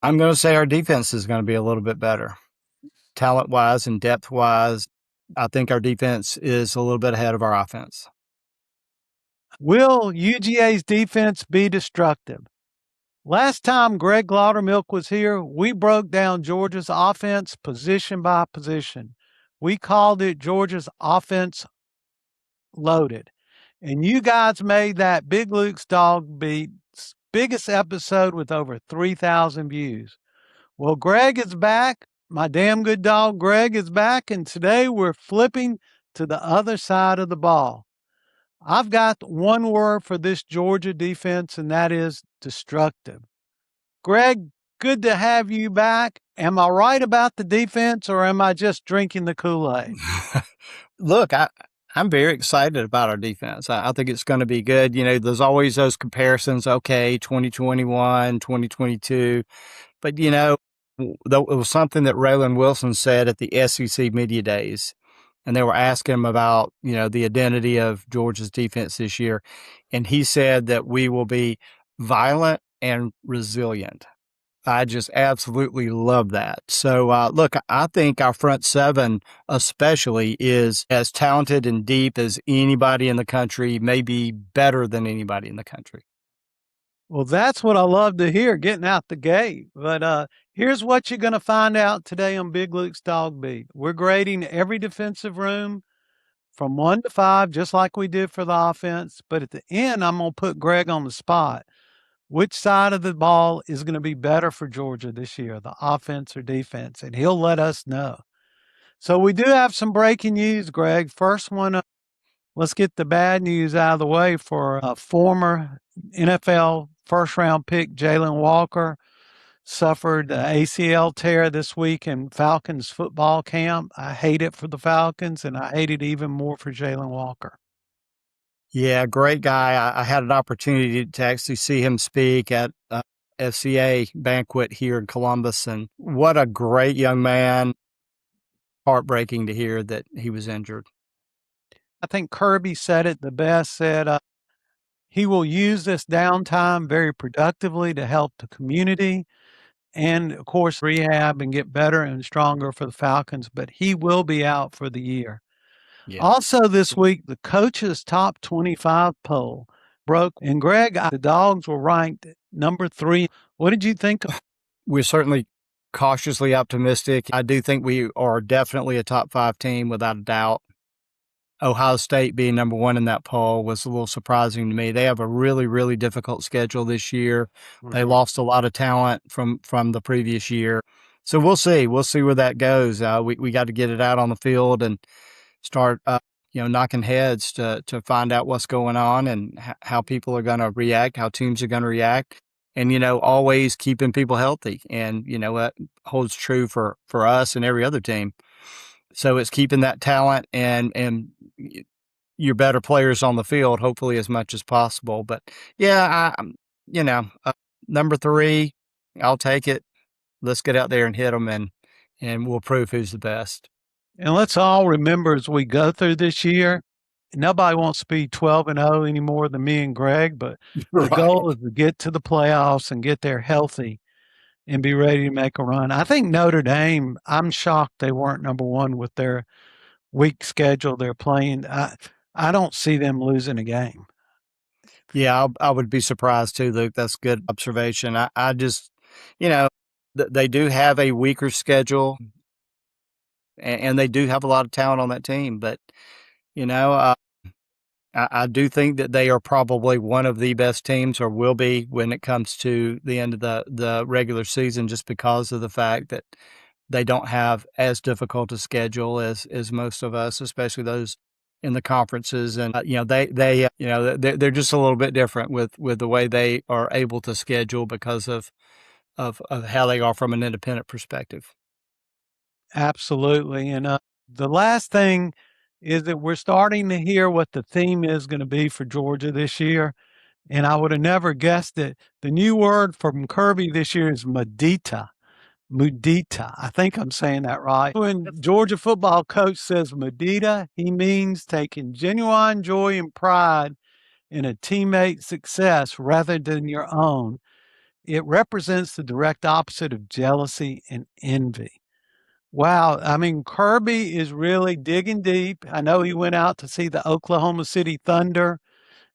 I'm going to say our defense is going to be a little bit better. Talent wise and depth wise, I think our defense is a little bit ahead of our offense. Will UGA's defense be destructive? Last time Gregg Loudermilk was here, we broke down Georgia's offense position by position. We called it Georgia's offense loaded. And you guys made that Big Luke's Dog Beat's biggest episode with over 3,000 views. Well, Gregg is back. My damn good dog, Gregg, is back. And today we're flipping to the other side of the ball. I've got one word for this Georgia defense, and that is destructive. Gregg, good to have you back. Am I right about the defense, or am I just drinking the Kool-Aid? Look, I'm very excited about our defense. I think it's going to be good. You know, there's always those comparisons. Okay, 2021, 2022. But, you know, it was something that Raylen Wilson said at the SEC Media Days. And they were asking him about, you know, the identity of Georgia's defense this year. And he said that we will be violent and resilient. I just absolutely love that. So, look, I think our front seven, especially, is as talented and deep as anybody in the country, maybe better than anybody in the country. Well, that's what I love to hear, getting out the gate. But here's what you're going to find out today on Big Luke's Dog Beat. We're grading every defensive room from 1 to 5, just like we did for the offense. But at the end, I'm going to put Gregg on the spot. Which side of the ball is going to be better for Georgia this year, the offense or defense? And he'll let us know. So we do have some breaking news, Gregg. First one, let's get the bad news out of the way for a former NFL first-round pick, Jalen Walker, suffered an ACL tear this week in Falcons football camp. I hate it for the Falcons, and I hate it even more for Jalen Walker. Yeah, great guy. I had an opportunity to actually see him speak at FCA banquet here in Columbus, and what a great young man. Heartbreaking to hear that he was injured. I think Kirby said it the best, said he will use this downtime very productively to help the community and, of course, rehab and get better and stronger for the Falcons, but he will be out for the year. Yeah. Also this week, the coaches' top 25 poll broke, and Gregg, the Dogs were ranked number 3. What did you think? We're certainly cautiously optimistic. I do think we are definitely a top 5 team without a doubt. Ohio State being number 1 in that poll was a little surprising to me. They have a really, really difficult schedule this year. They lost a lot of talent from the previous year. So we'll see. We'll see where that goes. We got to get it out on the field and start, knocking heads to find out what's going on and how people are going to react, how teams are going to react. And, always keeping people healthy. And, that holds true for us and every other team. So it's keeping that talent and your better players on the field, hopefully as much as possible. But yeah, number 3, I'll take it. Let's get out there and hit them and we'll prove who's the best. And let's all remember as we go through this year, nobody wants to be 12-0 any more than me and Gregg, but the goal is to get to the playoffs and get there healthy and be ready to make a run. I think Notre Dame, I'm shocked they weren't number 1 with their weak schedule they're playing. I don't see them losing a game. Yeah, I would be surprised too, Luke. That's a good observation. I just, they do have a weaker schedule and they do have a lot of talent on that team. But, I do think that they are probably one of the best teams or will be when it comes to the end of the regular season, just because of the fact that they don't have as difficult a schedule as most of us, especially those in the conferences. And, they're just a little bit different with the way they are able to schedule because of how they are from an independent perspective. Absolutely. And the last thing is that we're starting to hear what the theme is going to be for Georgia this year. And I would have never guessed it. The new word from Kirby this year is Mudita. Mudita. I think I'm saying that right. When Georgia football coach says Mudita, he means taking genuine joy and pride in a teammate's success rather than your own. It represents the direct opposite of jealousy and envy. Wow. I mean, Kirby is really digging deep. I know he went out to see the Oklahoma City Thunder,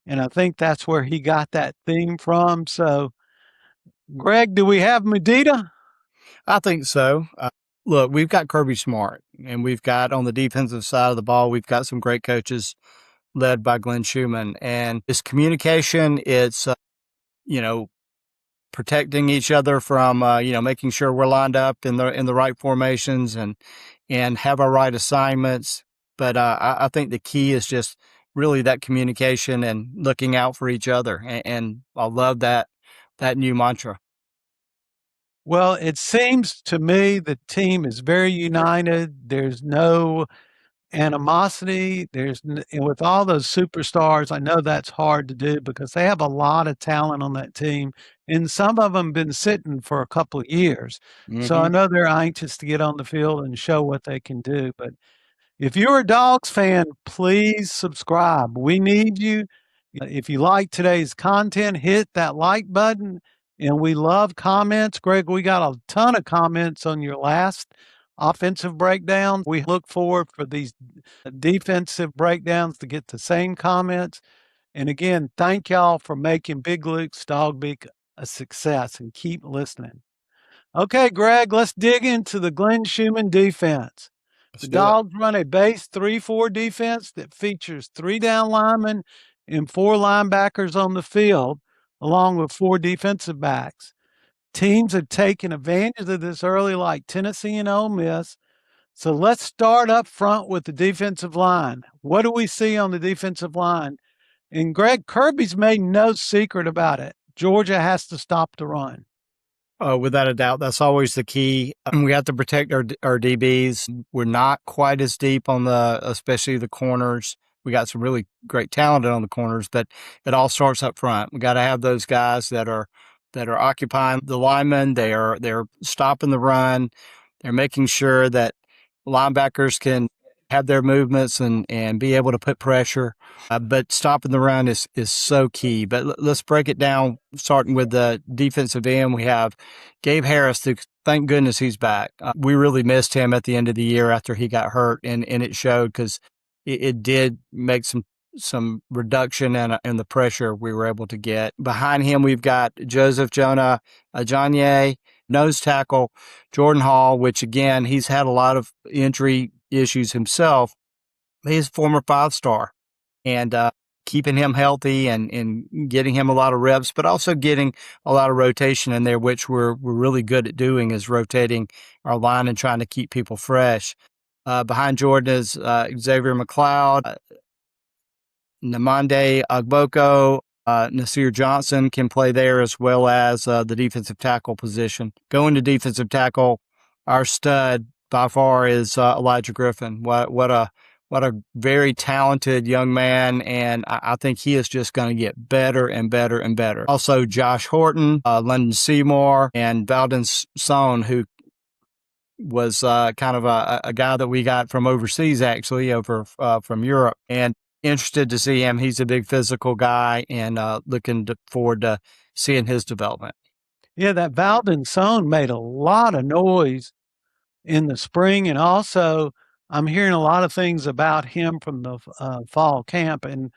and I think that's where he got that theme from. So, Greg, do we have Medita? I think so. Look, we've got Kirby Smart, and we've got on the defensive side of the ball, we've got some great coaches led by Glenn Schumann. And this communication, it's, you know, protecting each other from, making sure we're lined up in the right formations and have our right assignments. But I think the key is just really that communication and looking out for each other. And I love that new mantra. Well, it seems to me the team is very united. There's no animosity. And with all those superstars, I know that's hard to do because they have a lot of talent on that team, and some of them been sitting for a couple of years. So I Mm-hmm. know they're anxious to get on the field and show what they can do. But if you're a Dogs fan, please subscribe. We need you. If you like today's content, hit that like button. And we love comments. Greg, we got a ton of comments on your last offensive breakdown. We look forward for these defensive breakdowns to get the same comments. And again, thank y'all for making Big Luke's Dog Beak a success and keep listening. Okay, Greg, let's dig into the Glenn Schumann defense. Let's The do it. Dogs run a base 3-4 defense that features 3 down linemen and 4 linebackers on the field, along with 4 defensive backs. Teams have taken advantage of this early, like Tennessee and Ole Miss. So let's start up front with the defensive line. What do we see on the defensive line? And Greg, Kirby's made no secret about it. Georgia has to stop the run. Without a doubt, that's always the key. We have to protect our DBs. We're not quite as deep on especially the corners. We got some really great talent on the corners, but it all starts up front. We got to have those guys that are occupying the linemen. They're stopping the run. They're making sure that linebackers can have their movements and be able to put pressure. But stopping the run is so key. But let's break it down, starting with the defensive end. We have Gabe Harris. Thank goodness he's back. We really missed him at the end of the year after he got hurt, and it showed because it did make some reduction in the pressure we were able to get. Behind him, we've got Joseph Jonah Ajanye, nose tackle, Jordan Hall, which again, he's had a lot of injury issues himself. He's a former 5-star, and keeping him healthy and getting him a lot of reps, but also getting a lot of rotation in there, which we're really good at doing, is rotating our line and trying to keep people fresh. Behind Jordan is Xavier McLeod, Namande Agboko, Nasir Johnson can play there, as well as the defensive tackle position. Going to defensive tackle, our stud by far is Elijah Griffin. What a very talented young man, and I think he is just going to get better and better and better. Also, Josh Horton, London Seymour, and Valdon Sohn, who was kind of a guy that we got from overseas, actually, over from Europe. And interested to see him. He's a big physical guy, and looking forward to seeing his development. Yeah, that Valdon Sohn made a lot of noise in the spring, and also I'm hearing a lot of things about him from the fall camp. And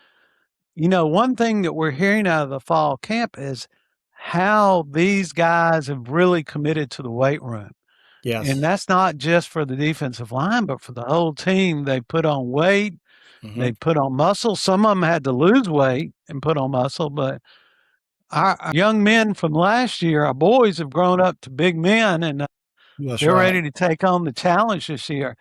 one thing that we're hearing out of the fall camp is how these guys have really committed to the weight room. And Yes. that's not just for the defensive line, but for the whole team. They put on weight, Mm-hmm. they put on muscle. Some of them had to lose weight and put on muscle, but our young men from last year, our boys have grown up to big men, and That's they're right. ready to take on the challenge this year.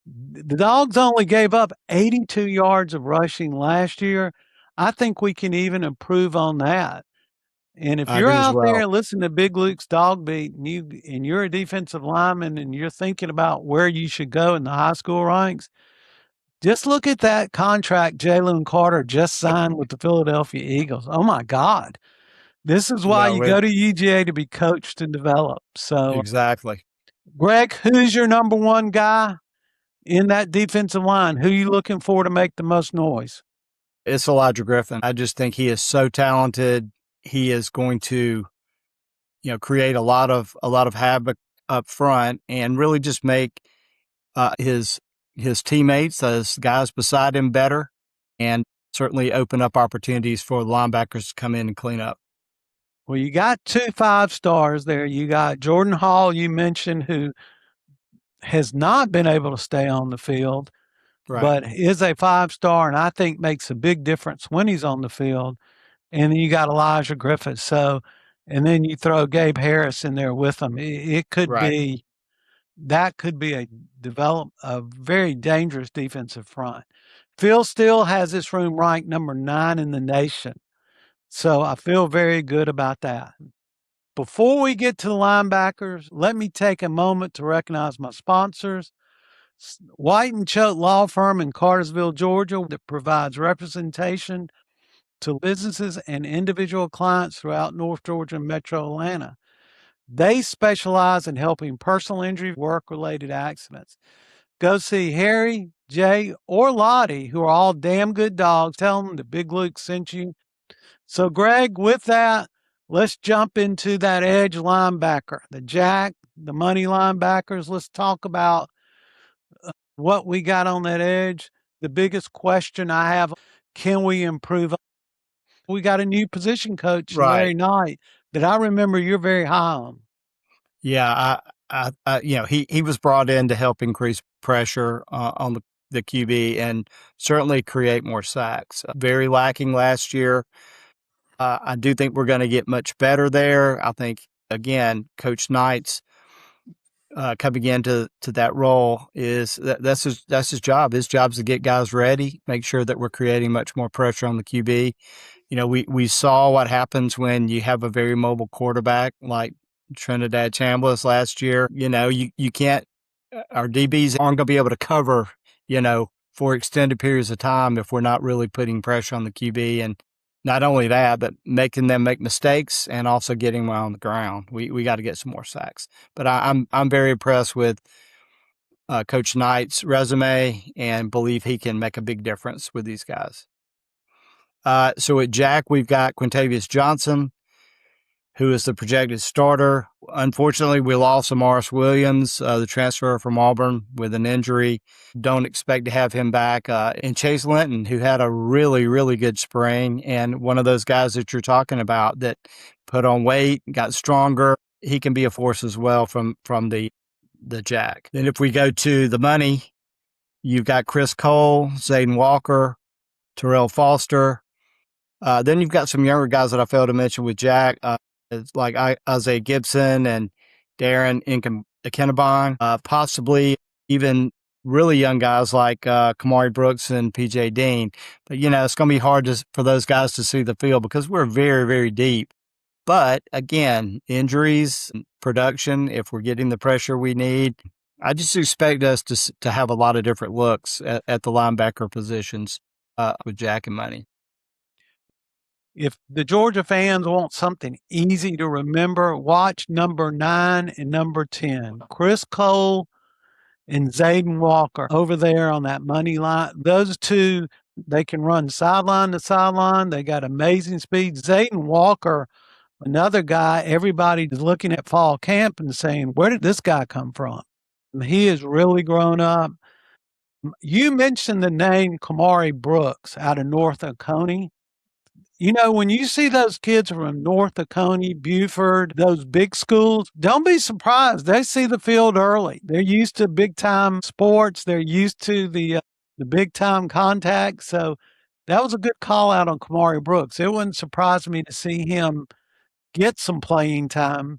The Dogs only gave up 82 yards of rushing last year. I think we can even improve on that. And if I you're do as out well. there listening to Big Luke's Dog Beat and you're a defensive lineman and you're thinking about where you should go in the high school ranks, just look at that contract Jalen Carter just signed with the Philadelphia Eagles. Oh my God. This is why Yeah, you go to UGA to be coached and developed. So, exactly. Greg, who's your number one guy in that defensive line? Who you looking for to make the most noise? It's Elijah Griffin. I just think he is so talented. He is going to create a lot of havoc up front and really just make his teammates, his guys beside him, better, and certainly open up opportunities for the linebackers to come in and clean up. Well, you got 2 5-stars there. You got Jordan Hall, you mentioned, who has not been able to stay on the field, but is a 5-star, and I think makes a big difference when he's on the field. And then you got Elijah Griffin. And then you throw Gabe Harris in there with him. It could be that could be a very dangerous defensive front. Phil Steele has this room ranked number 9 in the nation. So I feel very good about that. Before we get to the linebackers, let me take a moment to recognize my sponsors. White and Choate Law Firm in Cartersville, Georgia, that provides representation to businesses and individual clients throughout North Georgia and Metro Atlanta. They specialize in helping personal injury, work-related accidents. Go see Harry, Jay, or Lottie, who are all damn good dogs. Tell them that Big Luke sent you. So, Greg, with that, let's jump into that edge linebacker, the jack, the money linebackers. Let's talk about what we got on that edge. The biggest question I have, can we improve? We got a new position coach, Larry Knight, that I remember you're very high on. Yeah, he was brought in to help increase pressure on the QB and certainly create more sacks. Very lacking last year. I do think we're going to get much better there. I think, again, Coach Knight's coming into that role that's his job. His job is to get guys ready, make sure that we're creating much more pressure on the QB. We saw what happens when you have a very mobile quarterback like Trinidad Chambliss last year. You can't, our DBs aren't going to be able to cover, for extended periods of time if we're not really putting pressure on the QB. And not only that, but making them make mistakes and also getting them on the ground. We got to get some more sacks. But I'm very impressed with Coach Knight's resume and believe he can make a big difference with these guys. So at Jack, we've got Quintavious Johnson, who is the projected starter. Unfortunately, we lost Amaris Williams, the transfer from Auburn, with an injury. Don't expect to have him back. And Chase Linton, who had a really, really good spring, and one of those guys that you're talking about that put on weight, got stronger. He can be a force as well from the Jack. Then if we go to the money, you've got Chris Cole, Zayden Walker, Terrell Foster. Then you've got some younger guys that I failed to mention with Jack, like Isaiah Gibson and Darren Inkenabon, possibly even really young guys like Kamari Brooks and PJ Dean. But, it's going to be hard for those guys to see the field because we're very, very deep. But, again, injuries, production, if we're getting the pressure we need, I just expect us to have a lot of different looks at the linebacker positions with Jack and money. If the Georgia fans want something easy to remember, watch number 9 and number 10. Chris Cole and Zayden Walker over there on that money line. Those two, they can run sideline to sideline. They got amazing speed. Zayden Walker, another guy, everybody is looking at fall camp and saying, where did this guy come from? He has really grown up. You mentioned the name Kamari Brooks out of North Oconee. When you see those kids from North Oconee, Buford, those big schools, don't be surprised. They see the field early. They're used to big-time sports. They're used to the big-time contact. So that was a good call out on Kamari Brooks. It wouldn't surprise me to see him get some playing time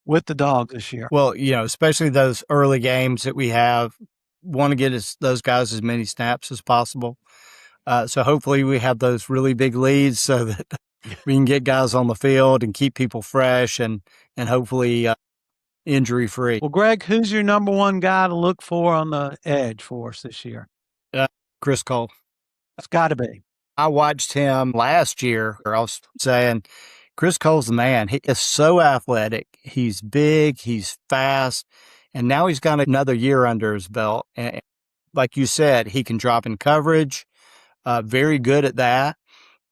with the Dogs this year. Well, especially those early games that we have, want to get those guys as many snaps as possible. So hopefully we have those really big leads so that we can get guys on the field and keep people fresh and hopefully injury free. Well, Greg, who's your number one guy to look for on the edge for us this year? Chris Cole. That's got to be. I watched him last year. I was saying, Chris Cole's the man. He is so athletic. He's big. He's fast. And now he's got another year under his belt. And like you said, he can drop in coverage. Very good at that.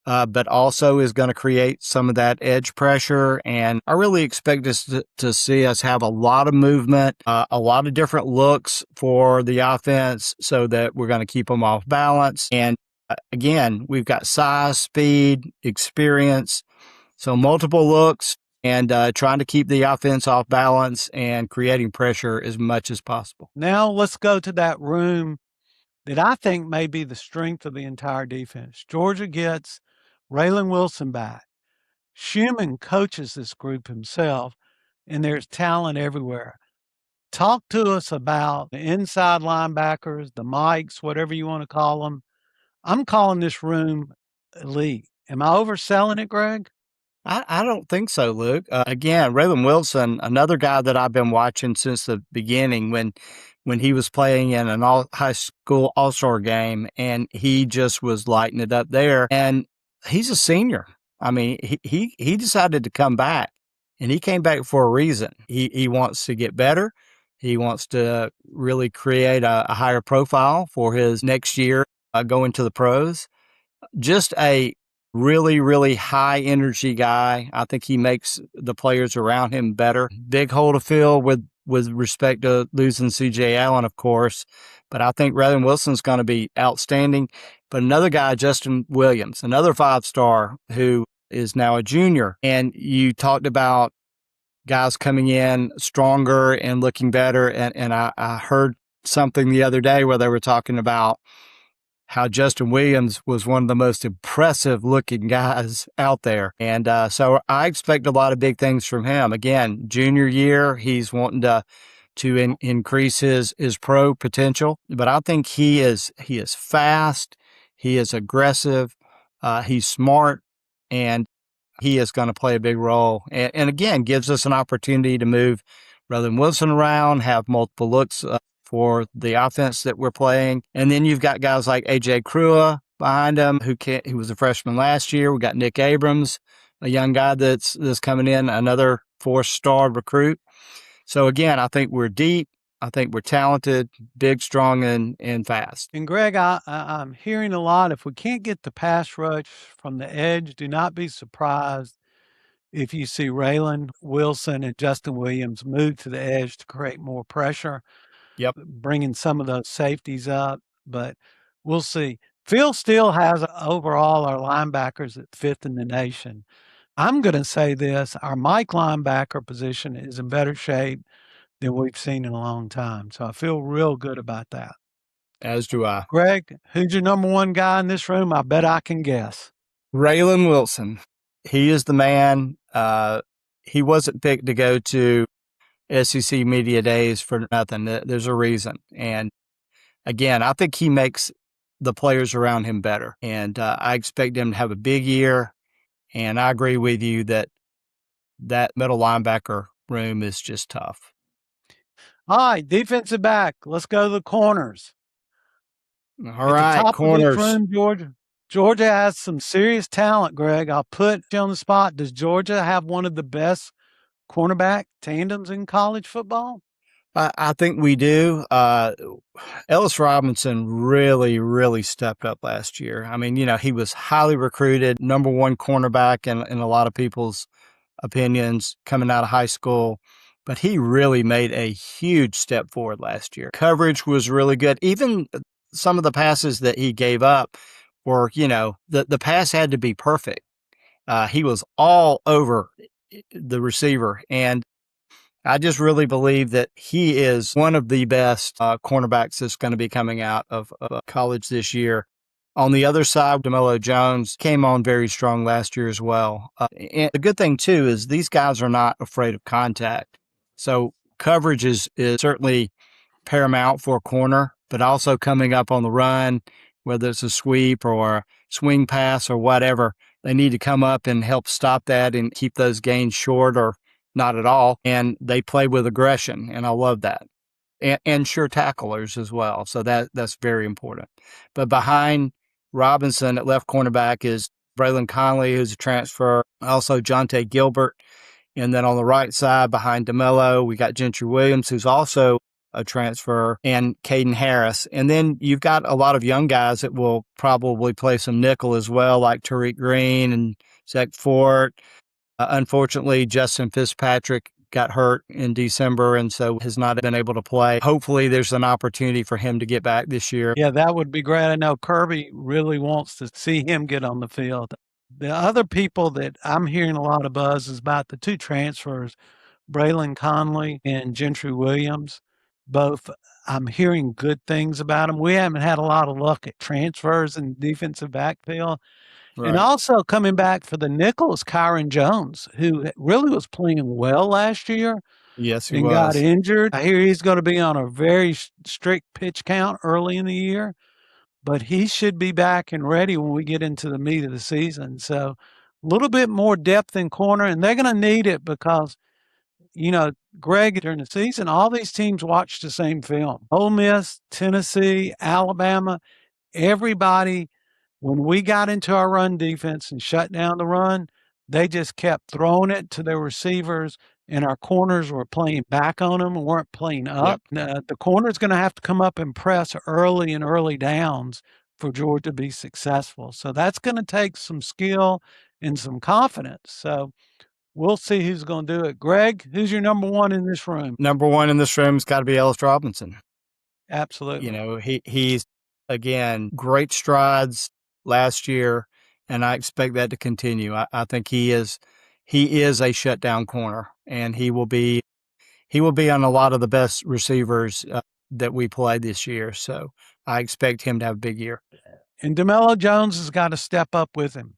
but also is going to create some of that edge pressure. And I really expect us to see us have a lot of movement, a lot of different looks for the offense so that we're going to keep them off balance. And again, we've got size, speed, experience, so multiple looks and trying to keep the offense off balance and creating pressure as much as possible. Now let's go to that room that I think may be the strength of the entire defense. Georgia gets Raylen Wilson back. Schumann coaches this group himself, and there's talent everywhere. Talk to us about the inside linebackers, the Mikes, whatever you want to call them. I'm calling this room elite. Am I overselling it, Gregg? I don't think so, Luke. Again, Raylen Wilson, another guy that I've been watching since the beginning when he was playing in an high school all-star game, and he just was lighting it up there. And he's a senior. I mean, he decided to come back, and he came back for a reason. He wants to get better. He wants to really create a higher profile for his next year going to the pros. Just a really, really high energy guy. I think he makes the players around him better. Big hole to fill with respect to losing CJ Allen, of course. But I think Raylen Wilson's going to be outstanding. But another guy, Justin Williams, another 5-star who is now a junior. And you talked about guys coming in stronger and looking better. And I heard something the other day where they were talking about how Justin Williams was one of the most impressive looking guys out there. And so I expect a lot of big things from him. Again, junior year, he's wanting to increase his pro potential, but I think he is fast, he is aggressive, he's smart, and he is going to play a big role. And again, gives us an opportunity to move Raylen Wilson around, have multiple looks for the offense that we're playing. And then you've got guys like AJ Crua behind him, who was a freshman last year. We got Nick Abrams, a young guy that's coming in, another 4-star recruit. So again, I think we're deep. I think we're talented, big, strong, and fast. And Gregg, I'm hearing a lot. If we can't get the pass rush from the edge, do not be surprised if you see Raylen Wilson and Justin Williams move to the edge to create more pressure. Yep. Bringing some of those safeties up, but we'll see. Phil still has overall our linebackers at 5th in the nation. I'm going to say this, our Mike linebacker position is in better shape than we've seen in a long time. So I feel real good about that. As do I. Gregg, who's your number one guy in this room? I bet I can guess. Raylen Wilson. He is the man. He wasn't picked to go to SEC Media Days for nothing. There's a reason. And again, I think he makes the players around him better. And I expect him to have a big year. And I agree with you that middle linebacker room is just tough. All right, defensive back. Let's go to the corners. All right, top corners. Of each room, Georgia has some serious talent, Gregg. I'll put you on the spot. Does Georgia have one of the best cornerback tandems in college football? I think we do. Ellis Robinson really, really stepped up last year. I mean, he was highly recruited, number one cornerback in a lot of people's opinions coming out of high school, but he really made a huge step forward last year. Coverage was really good. Even some of the passes that he gave up were, the pass had to be perfect. He was all over the receiver, and I just really believe that he is one of the best cornerbacks that's going to be coming out of college this year. On the other side, DeMello Jones came on very strong last year as well. And the good thing, too, is these guys are not afraid of contact. So coverage is certainly paramount for a corner, but also coming up on the run, whether it's a sweep or a swing pass or whatever, they need to come up and help stop that and keep those gains short or not at all. And they play with aggression, and I love that. And sure tacklers as well. So that's very important. But behind Robinson at left cornerback is Braylon Conley, who's a transfer, also Jonte Gilbert. And then on the right side behind DeMello, we got Gentry Williams, who's also a transfer, and Caden Harris. And then you've got a lot of young guys that will probably play some nickel as well, like Tariq Green and Zach Fort. Unfortunately, Justin Fitzpatrick got hurt in December and so has not been able to play. Hopefully there's an opportunity for him to get back this year. Yeah, that would be great. I know Kirby really wants to see him get on the field. The other people that I'm hearing a lot of buzz is about the two transfers, Braylon Conley and Gentry Williams. Both, I'm hearing good things about them. We haven't had a lot of luck at transfers and defensive backfield. Right. And also coming back for the nickel is Kyron Jones, who really was playing well last year. Yes, he and was. Got injured. I hear he's going to be on a very strict pitch count early in the year, but he should be back and ready when we get into the meat of the season. So a little bit more depth in corner, and they're going to need it because, Gregg, during the season, all these teams watch the same film. Ole Miss, Tennessee, Alabama, everybody, when we got into our run defense and shut down the run, they just kept throwing it to their receivers, and our corners were playing back on them and weren't playing up. Yep. The corner's going to have to come up and press early and early downs for Georgia to be successful. So that's going to take some skill and some confidence. So we'll see who's going to do it. Gregg, who's your number one in this room? Number one in this room's got to be Ellis Robinson. Absolutely. He's, again, great strides last year, and I expect that to continue. I think he is a shutdown corner, and he will be on a lot of the best receivers that we play this year. So I expect him to have a big year. And DeMello Jones has got to step up with him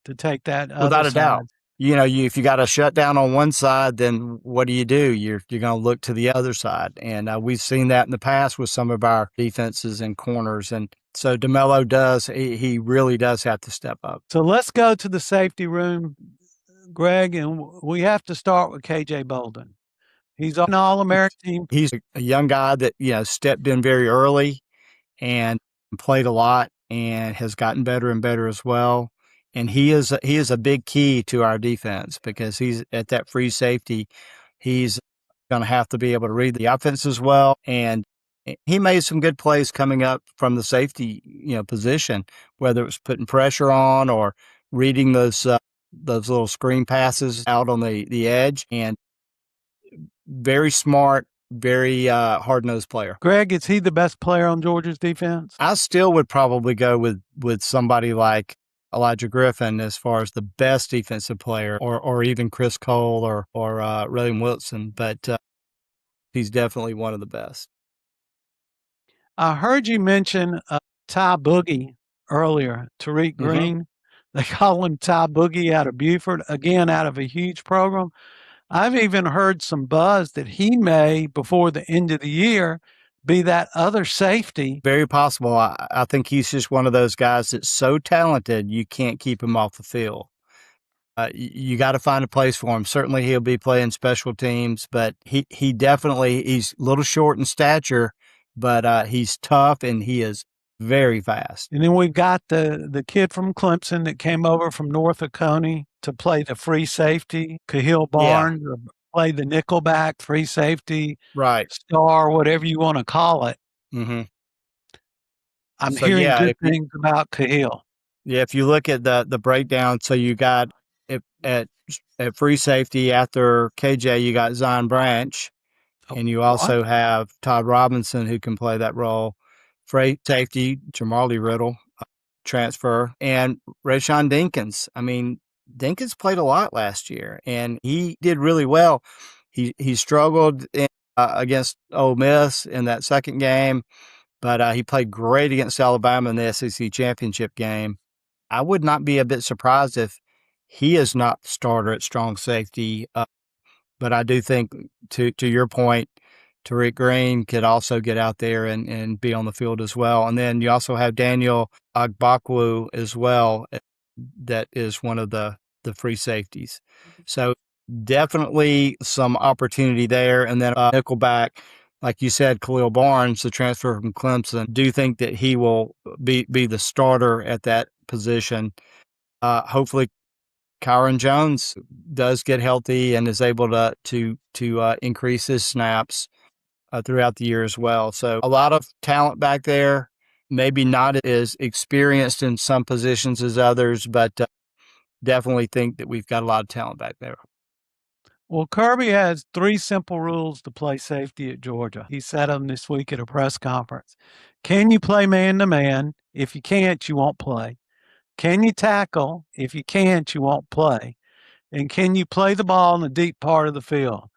to take that other Without a side. doubt. If you got a shutdown on one side, then what do? You're going to look to the other side. And we've seen that in the past with some of our defenses and corners. And so DeMello he really does have to step up. So let's go to the safety room, Gregg, and we have to start with KJ Bolden. He's an All-American team. He's a young guy that, stepped in very early and played a lot and has gotten better and better as well. And he is a big key to our defense because he's at that free safety. He's going to have to be able to read the offense as well. And he made some good plays coming up from the safety, position, whether it was putting pressure on or reading those little screen passes out on the edge. And very smart, very hard-nosed player. Gregg, is he the best player on Georgia's defense? I still would probably go with somebody like Elijah Griffin as far as the best defensive player, or even Chris Cole or Raylen Wilson, but he's definitely one of the best. I heard you mention Ty Boogie earlier, Tariq Green. Mm-hmm. They call him Ty Boogie out of Buford, again, out of a huge program. I've even heard some buzz that he may, before the end of the year, be that other safety. Very possible. I think he's just one of those guys that's so talented, you can't keep him off the field. You got to find a place for him. Certainly he'll be playing special teams, but he definitely, he's a little short in stature, but he's tough and he is very fast. And then we've got the kid from Clemson that came over from North Oconee to play the free safety, Cahill Barnes, or play the nickelback, free safety, right, star, whatever you want to call it. Mm-hmm. I'm hearing good things about Cahill. Yeah, if you look at the breakdown, so you got at free safety after KJ, you got Zion Branch, and you also have Todd Robinson who can play that role. Free safety, Jamali Riddle, transfer, and Rashawn Dinkins. I mean, Dinkins played a lot last year, and he did really well. He struggled against Ole Miss in that second game, but he played great against Alabama in the SEC championship game. I would not be a bit surprised if he is not the starter at strong safety, but I do think, to your point, Tariq Green could also get out there and be on the field as well. And then you also have Daniel Agbakwu as well, that is one of the free safeties. So definitely some opportunity there. And then nickelback, like you said, Khalil Barnes, the transfer from Clemson, do think that he will be the starter at that position. Hopefully Kyron Jones does get healthy and is able to increase his snaps. throughout the year as well. So a lot of talent back there, maybe not as experienced in some positions as others, but definitely think that we've got a lot of talent back there. Well, Kirby has 3 simple rules to play safety at Georgia. He said them this week at a press conference. Can you play man-to-man? If you can't, you won't play. Can you tackle? If you can't, you won't play. And can you play the ball in the deep part of the field?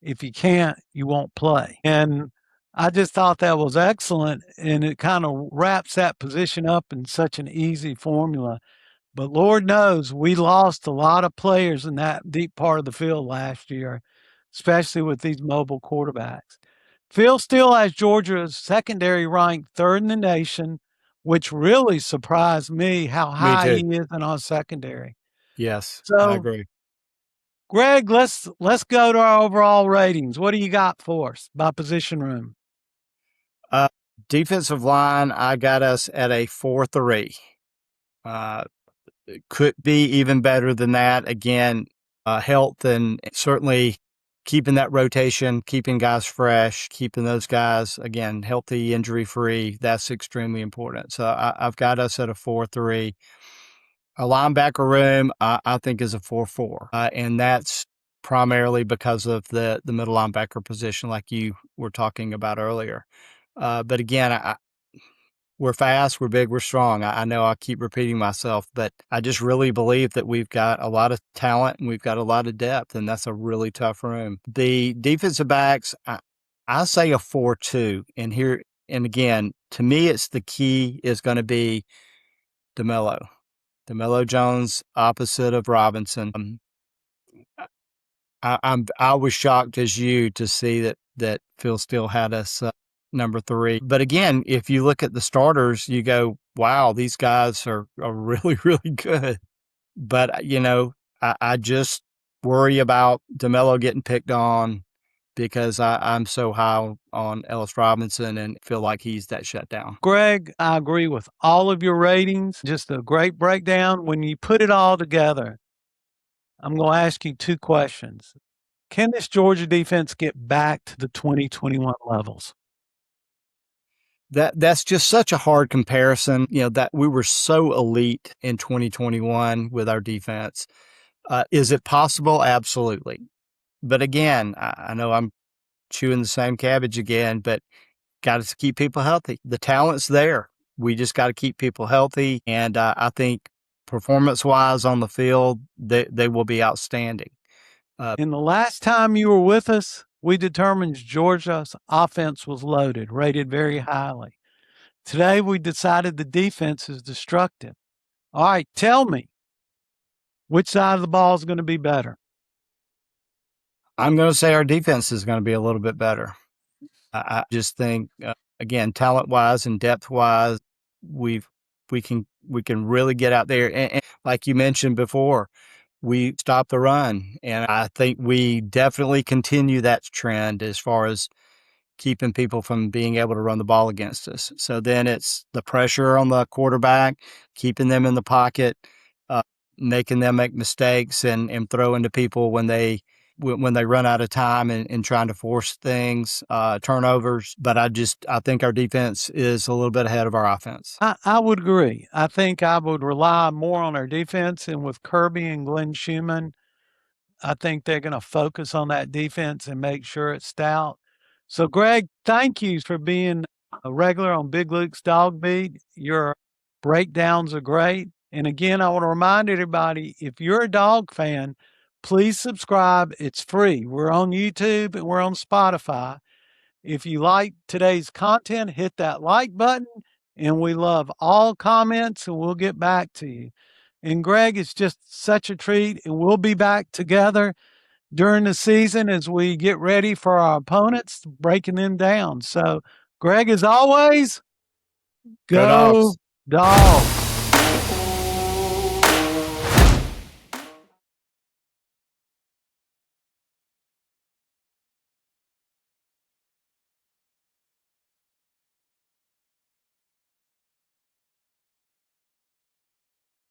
If you can't, you won't play. And I just thought that was excellent, and it kind of wraps that position up in such an easy formula. But Lord knows we lost a lot of players in that deep part of the field last year, especially with these mobile quarterbacks. Phil still has Georgia's secondary ranked 3rd in the nation, which really surprised me how Me high too. he is in our secondary. Yes, I So, agree. Gregg, let's go to our overall ratings. What do you got for us by position room? Defensive line, I got us at a 4-3. It could be even better than that. Again, health and certainly keeping that rotation, keeping guys fresh, keeping those guys, again, healthy, injury-free. That's extremely important. So I've got us at a 4-3. A linebacker room, I think, is a 4-4. And that's primarily because of the middle linebacker position like you were talking about earlier. But again, we're fast, we're big, we're strong. I know I keep repeating myself, but I just really believe that we've got a lot of talent and we've got a lot of depth, and that's a really tough room. The defensive backs, I say a 4-2. And again, to me, it's the key is going to be DeMello Jones, opposite of Robinson. I was shocked as you to see that Phil still had us number 3. But again, if you look at the starters, you go, wow, these guys are really, really good. But, I just worry about DeMello getting picked on because I'm so high on Ellis Robinson and feel like he's that shutdown. Gregg, I agree with all of your ratings. Just a great breakdown. When you put it all together, I'm going to ask you 2 questions. Can this Georgia defense get back to the 2021 levels? That's just such a hard comparison, that we were so elite in 2021 with our defense. Is it possible? Absolutely. But again, I know I'm chewing the same cabbage again, but got to keep people healthy. The talent's there. We just got to keep people healthy. And I think performance-wise on the field, they will be outstanding. In the last time you were with us, we determined Georgia's offense was loaded, rated very highly. Today, we decided the defense is destructive. All right, tell me, which side of the ball is going to be better? I'm going to say our defense is going to be a little bit better. I just think, again, talent-wise and depth-wise, we can really get out there. And like you mentioned before, we stop the run, and I think we definitely continue that trend as far as keeping people from being able to run the ball against us. So then it's the pressure on the quarterback, keeping them in the pocket, making them make mistakes and throw into people when they run out of time and trying to force things, turnovers. But I think our defense is a little bit ahead of our offense. I would agree. I think I would rely more on our defense, and with Kirby and Glenn Schumann, I think they're going to focus on that defense and make sure it's stout. So, Gregg, thank you for being a regular on Big Luke's Dog Beat. Your breakdowns are great. And again, I want to remind everybody, if you're a dog fan, please subscribe. It's free. We're on YouTube and we're on Spotify. If you like today's content, hit that like button. And we love all comments, and we'll get back to you. And Gregg, it's just such a treat. And we'll be back together during the season as we get ready for our opponents, breaking them down. So, Gregg, as always, Go Dogs. go Dogs.